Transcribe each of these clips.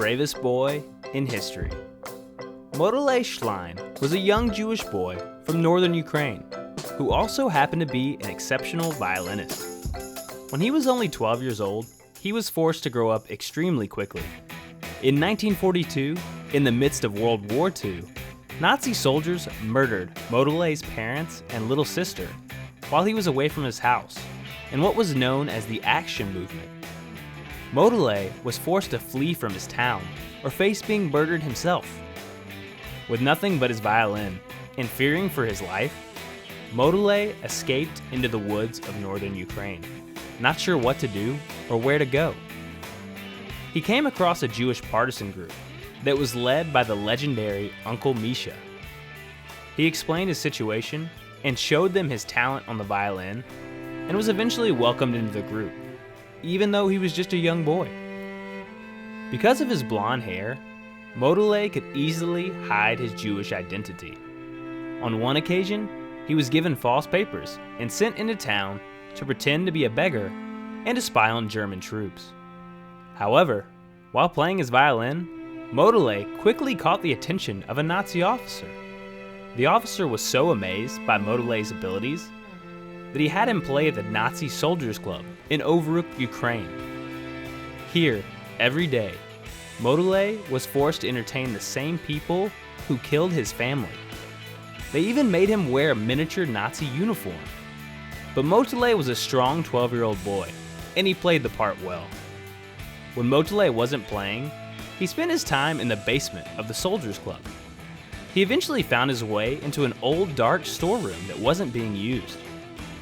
bravest boy in history. Motele Schlein was a young Jewish boy from northern Ukraine who also happened to be an exceptional violinist. When he was only 12 years old, he was forced to grow up extremely quickly. In 1942, in the midst of World War II, Nazi soldiers murdered Motele's parents and little sister while he was away from his house in what was known as the Action Movement. Motele was forced to flee from his town or face being murdered himself. With nothing but his violin and fearing for his life, Motele escaped into the woods of northern Ukraine, not sure what to do or where to go. He came across a Jewish partisan group that was led by the legendary Uncle Misha. He explained his situation and showed them his talent on the violin and was eventually welcomed into the group, even though he was just a young boy. Because of his blonde hair, Motele could easily hide his Jewish identity. On one occasion, he was given false papers and sent into town to pretend to be a beggar and to spy on German troops. However, while playing his violin, Motele quickly caught the attention of a Nazi officer. The officer was so amazed by Motele's abilities that he had him play at the Nazi Soldiers Club in Ovruch, Ukraine. Here, every day, Motele was forced to entertain the same people who killed his family. They even made him wear a miniature Nazi uniform. But Motele was a strong 12-year-old boy, and he played the part well. When Motele wasn't playing, he spent his time in the basement of the Soldiers Club. He eventually found his way into an old dark storeroom that wasn't being used.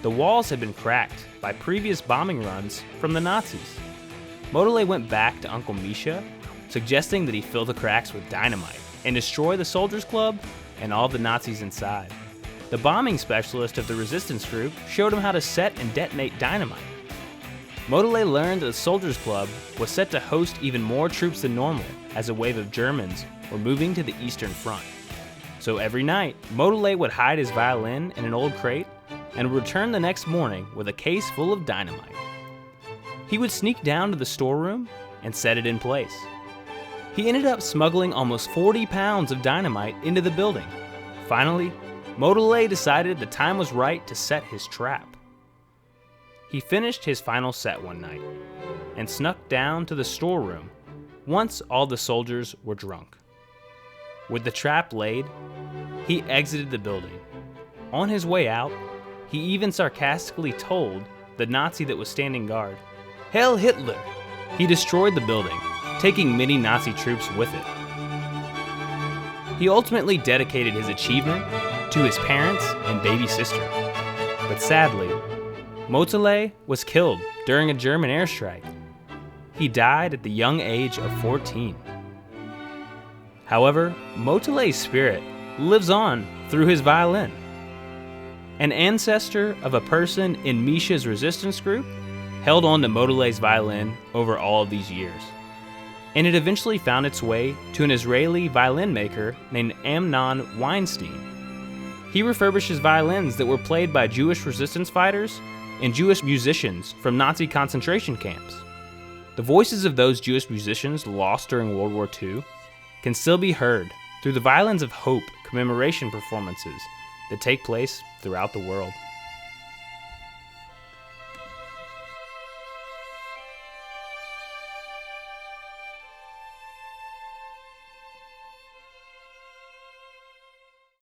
The walls had been cracked by previous bombing runs from the Nazis. Motele went back to Uncle Misha, suggesting that he fill the cracks with dynamite and destroy the Soldiers Club and all the Nazis inside. The bombing specialist of the resistance group showed him how to set and detonate dynamite. Motele learned that the Soldiers Club was set to host even more troops than normal as a wave of Germans were moving to the Eastern Front. So every night, Motele would hide his violin in an old crate and would return the next morning with a case full of dynamite. He would sneak down to the storeroom and set it in place. He ended up smuggling almost 40 pounds of dynamite into the building. Finally, Motele decided the time was right to set his trap. He finished his final set one night and snuck down to the storeroom once all the soldiers were drunk. With the trap laid, he exited the building. On his way out, he even sarcastically told the Nazi that was standing guard, "Heil Hitler!" He destroyed the building, taking many Nazi troops with it. He ultimately dedicated his achievement to his parents and baby sister. But sadly, Motele was killed during a German airstrike. He died at the young age of 14. However, Motele's spirit lives on through his violin. An ancestor of a person in Misha's resistance group held on to Motele's violin over all of these years, and it eventually found its way to an Israeli violin maker named Amnon Weinstein. He refurbishes violins that were played by Jewish resistance fighters and Jewish musicians from Nazi concentration camps. The voices of those Jewish musicians lost during World War II can still be heard through the Violins of Hope commemoration performances that take place throughout the world.